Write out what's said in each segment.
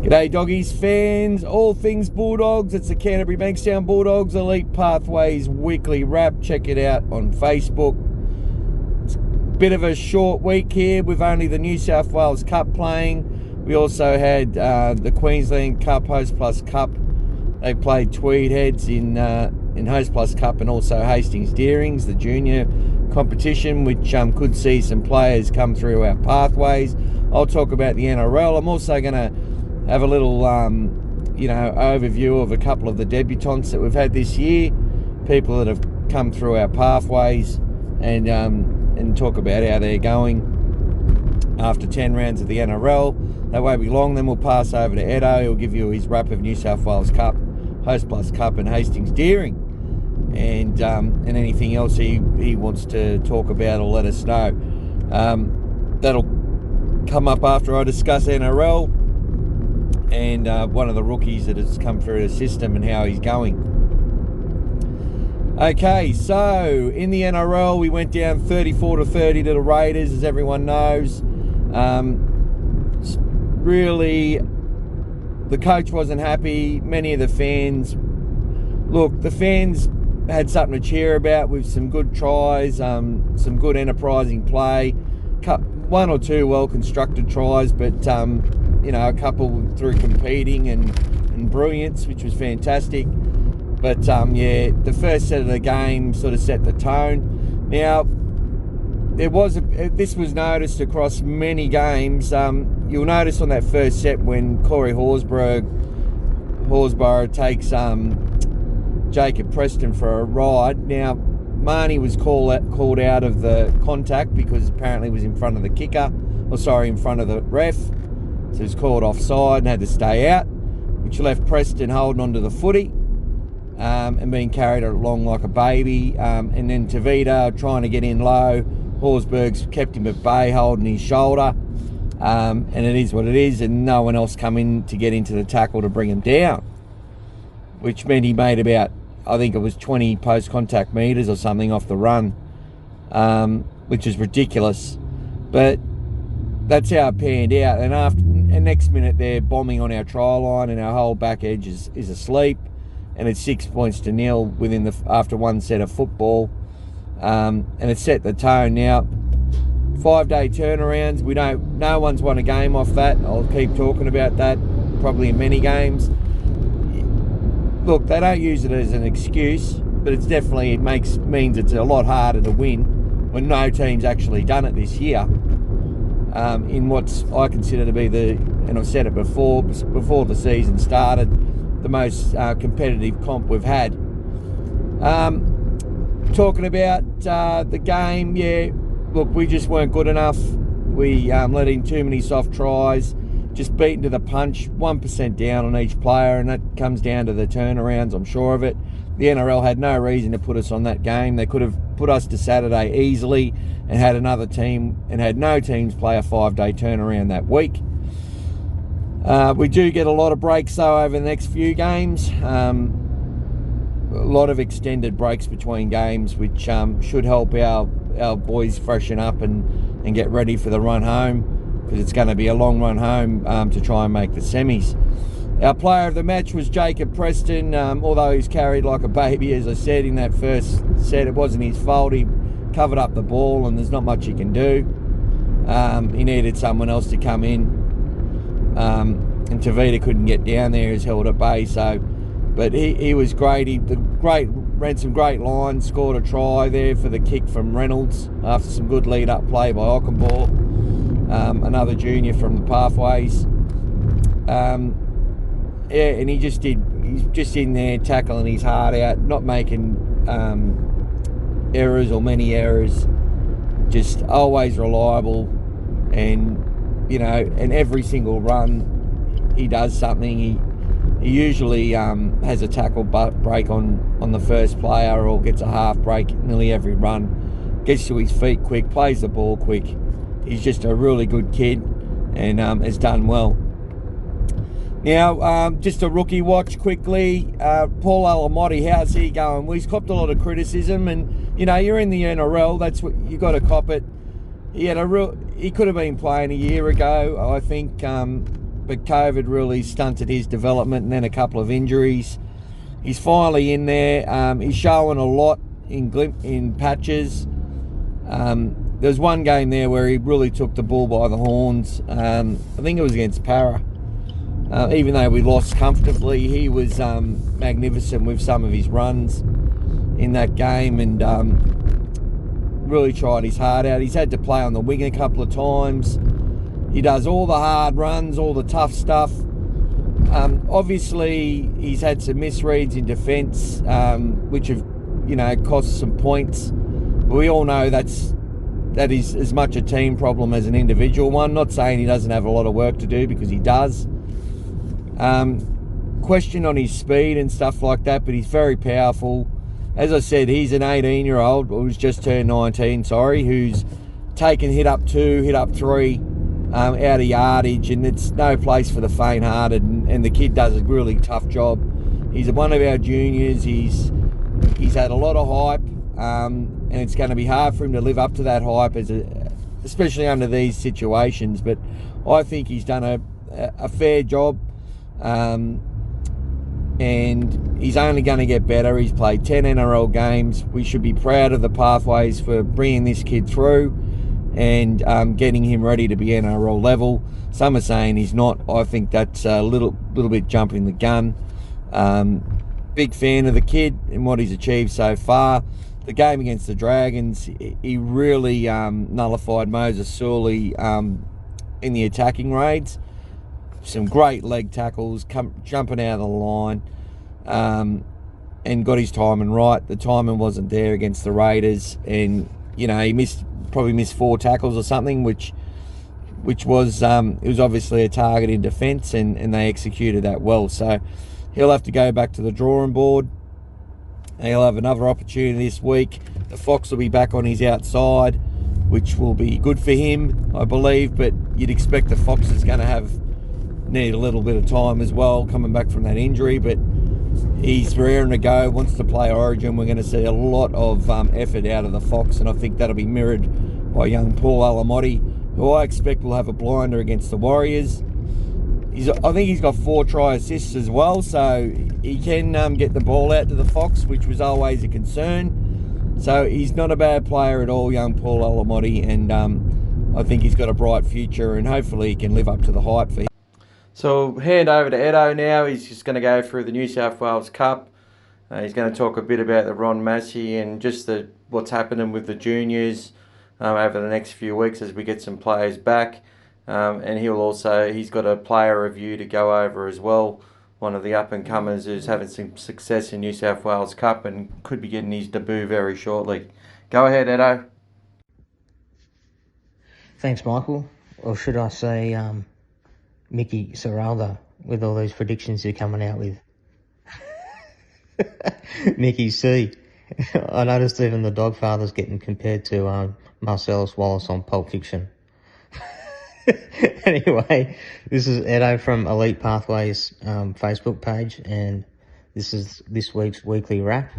G'day doggies, fans, all things Bulldogs. It's the Canterbury-Bankstown Bulldogs Elite Pathways Weekly Wrap. Check it out on Facebook. It's a bit of a short week here with only the New South Wales Cup playing. We also had the Queensland Cup, Host Plus Cup. They played Tweed Heads in Host Plus Cup, and also Hastings Deerings, the junior competition, which could see some players come through our pathways. I'll talk about the NRL. I'm also going to have a little, overview of a couple of the debutants that we've had this year, people that have come through our pathways, and talk about how they're going after 10 rounds of the NRL. That won't be long. Then we'll pass over to Eddo. He'll give you his wrap of New South Wales Cup, Host Plus Cup, and Hastings Deering, and anything else he wants to talk about or let us know. That'll come up after I discuss NRL and one of the rookies that has come through the system and how he's going. Okay, so in the NRL we went down 34-30 to the Raiders, as everyone knows. Really, the coach wasn't happy. Many of the fans, look, the fans had something to cheer about with some good tries, some good enterprising play, one or two well-constructed tries, but a couple through competing and brilliance, which was fantastic. But the first set of the game sort of set the tone. Now, this was noticed across many games. You'll notice on that first set when Corey Horsburgh takes Jacob Preston for a ride. Now, Marnie was called out of the contact because apparently he was in front of the kicker, in front of the ref. So he was called offside and had to stay out, which left Preston holding onto the footy and being carried along like a baby. And then Tavita trying to get in low. Horsburgh's kept him at bay, holding his shoulder. And it is what it is, and no one else come in to get into the tackle to bring him down, which meant he made about, I think it was 20 post-contact metres or something off the run, which is ridiculous. But that's how it panned out. And next minute they're bombing on our try line, and our whole back edge is asleep, and it's 6 points to nil after one set of football, and it set the tone. Now, 5-day turnarounds, no one's won a game off that. I'll keep talking about that probably in many games. Look, they don't use it as an excuse, but it means it's a lot harder to win when no team's actually done it this year, in what I consider to be and I've said it before the season started, the most competitive comp we've had. Talking about the game, look, we just weren't good enough. We let in too many soft tries, just beaten to the punch, 1% down on each player, and that comes down to the turnarounds, I'm sure of it. The NRL had no reason to put us on that game. They could have put us to Saturday easily and had another team, and had no teams play a 5-day turnaround that week. We do get a lot of breaks though over the next few games. A lot of extended breaks between games, which should help our boys freshen up and get ready for the run home, because it's going to be a long run home to try and make the semis. Our player of the match was Jacob Preston, although he's carried like a baby, as I said in that first set. It wasn't his fault. He covered up the ball, and there's not much he can do. He needed someone else to come in, and Tavita couldn't get down there. He's held at bay. But he was great. He ran some great lines, scored a try there for the kick from Reynolds after some good lead-up play by Ockenbaugh, another junior from the pathways. And he's just in there tackling his heart out, not making errors or many errors, just always reliable, and every single run he does something. He usually has a tackle break on the first player, or gets a half break nearly every run, gets to his feet quick, plays the ball quick. He's just a really good kid, and has done well. Now, just a rookie watch quickly. Paul Alamoti, how's he going? Well, he's copped a lot of criticism, and you're in the NRL, that's what you got to cop it. He could have been playing a year ago. I think but COVID really stunted his development, and then a couple of injuries. He's finally in there. He's showing a lot in patches. There's one game there where he really took the bull by the horns. I think it was against Para. Even though we lost comfortably, he was magnificent with some of his runs in that game, and really tried his heart out. He's had to play on the wing a couple of times. He does all the hard runs, all the tough stuff. Obviously, he's had some misreads in defence, which have, cost some points. But we all know that is as much a team problem as an individual one. Not saying he doesn't have a lot of work to do, because he does. Question on his speed and stuff like that, but he's very powerful. As I said, he's an 18-year-old who's just turned 19, who's taken hit up 2, hit up 3 out of yardage, and it's no place for the faint-hearted, and the kid does a really tough job. He's one of our juniors. He's had a lot of hype, and it's going to be hard for him to live up to that hype, especially under these situations, but I think he's done a fair job. And he's only going to get better. He's played 10 NRL games. We should be proud of the pathways for bringing this kid through and getting him ready to be NRL level. Some are saying he's not. I think that's a little bit jumping the gun. Big fan of the kid and what he's achieved so far. The game against the Dragons, he really nullified Moses Sewley in the attacking raids. Some great leg tackles, jumping out of the line, and got his timing right. The timing wasn't there against the Raiders, and he probably missed 4 tackles or something, which was it was obviously a target in defence, and they executed that well. So he'll have to go back to the drawing board. He'll have another opportunity this week. The Fox will be back on his outside, which will be good for him, I believe. But you'd expect the Fox is going to need a little bit of time as well, coming back from that injury, but he's raring to go, wants to play Origin. We're going to see a lot of effort out of the Fox, and I think that'll be mirrored by young Paul Alamoti, who I expect will have a blinder against the Warriors. I think he's got 4 try assists as well, so he can get the ball out to the Fox, which was always a concern. So he's not a bad player at all, young Paul Alamoti, and I think he's got a bright future, and hopefully he can live up to the hype for him. So hand over to Eddo now. He's just going to go through the New South Wales Cup. He's going to talk a bit about the Ron Massey and just what's happening with the juniors over the next few weeks as we get some players back. And he's got a player review to go over as well. One of the up-and-comers who's having some success in New South Wales Cup and could be getting his debut very shortly. Go ahead, Eddo. Thanks, Michael. Or should I say... Mickey Serralda, with all these predictions you're coming out with. Mickey C. I noticed even the Dogfather's getting compared to Marcellus Wallace on Pulp Fiction. Anyway, this is Eddo from Elite Pathways Facebook page, and this is this week's weekly wrap.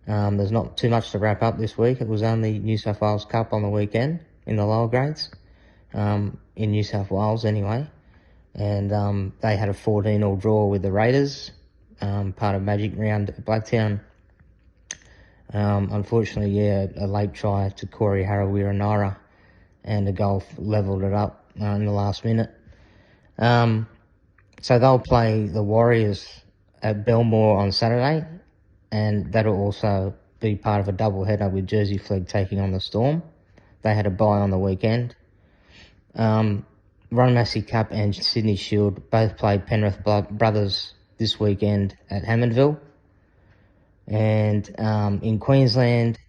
There's not too much to wrap up this week. It was only New South Wales Cup on the weekend in the lower grades, in New South Wales anyway. And they had a 14-all draw with the Raiders, part of Magic Round at Blacktown. Unfortunately, a late try to Corey Harawira-Naira and a goal levelled it up in the last minute. So they'll play the Warriors at Belmore on Saturday, and that'll also be part of a double-header with Jersey Flegg taking on the Storm. They had a bye on the weekend. Ron Massey Cup and Sydney Shield both played Penrith Brothers this weekend at Hammondville. And in Queensland,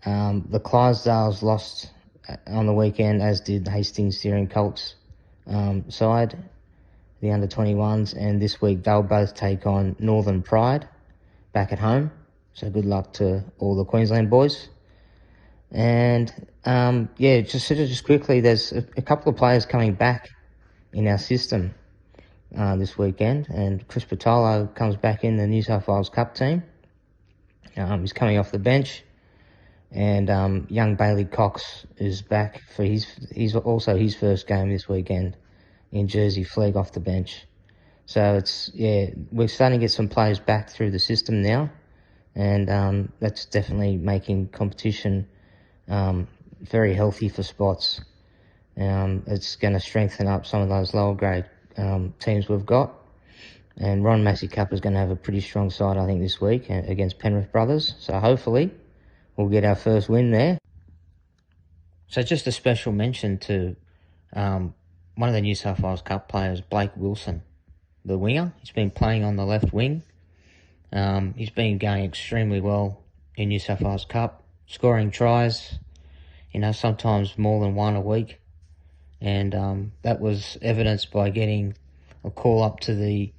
the Clydesdales lost on the weekend, as did Hastings Steering Colts side, the under-21s. And this week they'll both take on Northern Pride back at home. So good luck to all the Queensland boys. And just quickly, there's a couple of players coming back in our system this weekend, and Chris Patolo comes back in the New South Wales Cup team. He's coming off the bench, and young Bailey Cox is back for his also his first game this weekend in Jersey Flegg off the bench. So we're starting to get some players back through the system now, and that's definitely making competition very healthy for spots. It's going to strengthen up some of those lower grade teams we've got. And Ron Massey Cup is going to have a pretty strong side, I think, this week against Penrith Brothers. So hopefully we'll get our first win there. So just a special mention to one of the New South Wales Cup players, Blake Wilson, the winger. He's been playing on the left wing. He's been going extremely well in New South Wales Cup, scoring tries, sometimes more than one a week. And that was evidenced by getting a call up to the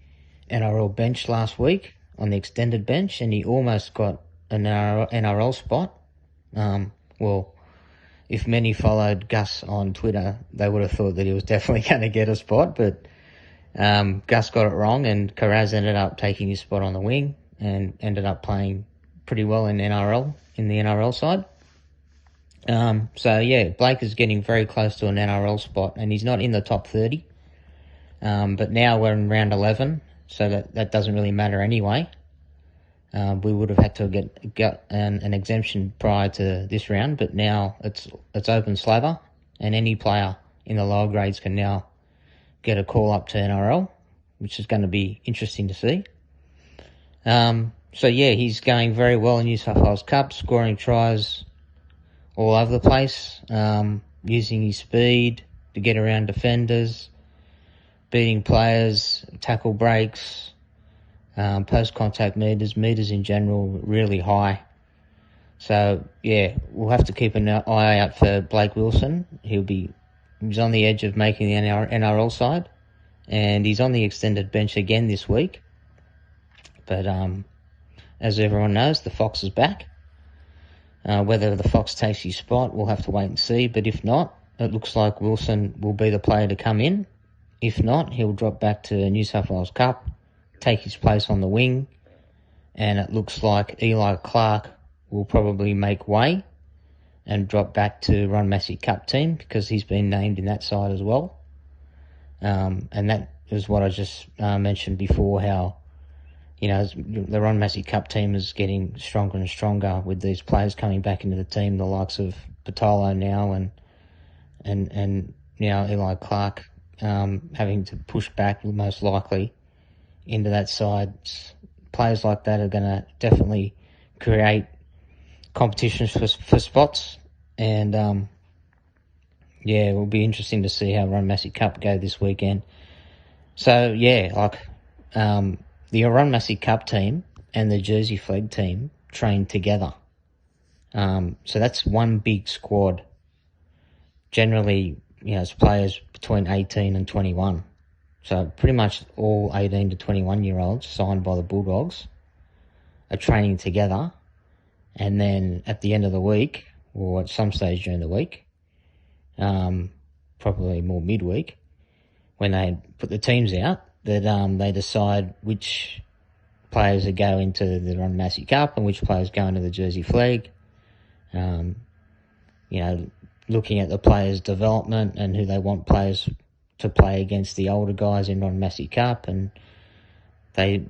NRL bench last week on the extended bench, and he almost got an NRL spot. Well, if many followed Gus on Twitter, they would have thought that he was definitely going to get a spot, but Gus got it wrong, and Carraz ended up taking his spot on the wing and ended up playing pretty well in the NRL side. Blake is getting very close to an NRL spot, and he's not in the top 30. But now we're in round 11, so that doesn't really matter anyway. We would have had to get an exemption prior to this round, but now it's open slather, and any player in the lower grades can now get a call up to NRL, which is going to be interesting to see. He's going very well in New South Wales Cup, scoring tries all over the place, using his speed to get around defenders, beating players, tackle breaks, post-contact meters in general, really high. So, we'll have to keep an eye out for Blake Wilson. He's on the edge of making the NRL side, and he's on the extended bench again this week. But as everyone knows, the Fox is back. Whether the Fox takes his spot, we'll have to wait and see. But if not, it looks like Wilson will be the player to come in. If not, he'll drop back to New South Wales Cup, take his place on the wing, and it looks like Eli Clark will probably make way and drop back to Ron Massey Cup team because he's been named in that side as well. And that is what I just mentioned before, how the Ron Massey Cup team is getting stronger and stronger with these players coming back into the team, the likes of Patolo now and now Eli Clark having to push back most likely into that side. Players like that are going to definitely create competitions for spots, and it will be interesting to see how Ron Massey Cup go this weekend. So the Ron Massey Cup team and the Jersey Flegg team train together. So that's one big squad. Generally, it's players between 18 and 21. So pretty much all 18 to 21-year-olds signed by the Bulldogs are training together. And then at the end of the week, or at some stage during the week, probably more midweek, when they put the teams out, that they decide which players are go into the Ron Massey Cup and which players go into the Jersey Flegg. Looking at the players' development and who they want players to play against the older guys in Ron Massey Cup, and they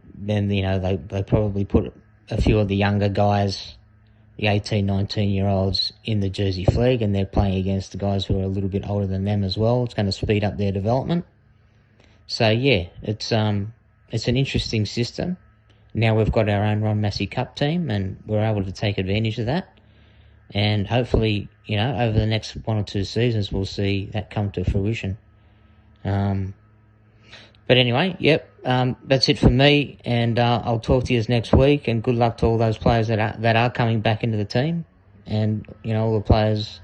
probably put a few of the younger guys, the 18, 19-year-olds, in the Jersey Flegg, and they're playing against the guys who are a little bit older than them as well. It's going to speed up their development. So, it's an interesting system. Now we've got our own Ron Massey Cup team, and we're able to take advantage of that. And hopefully, over the next 1 or 2 seasons, we'll see that come to fruition. But anyway, that's it for me, and I'll talk to you next week, and good luck to all those players that are coming back into the team, and all the players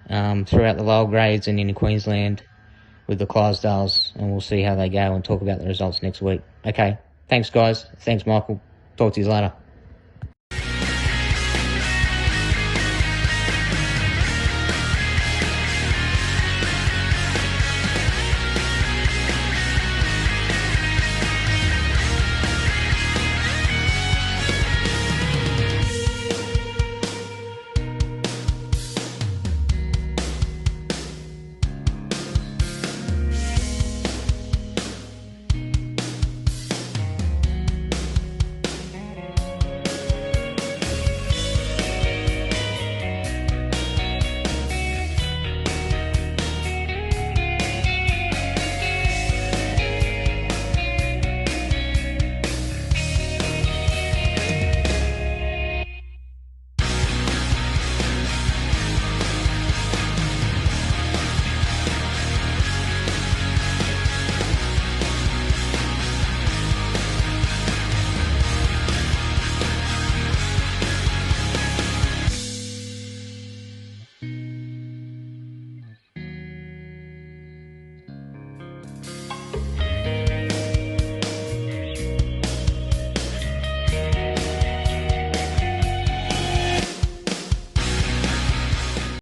throughout the lower grades and in Queensland with the Clydesdales, and we'll see how they go and talk about the results next week. Okay, thanks guys, thanks Michael, talk to you later.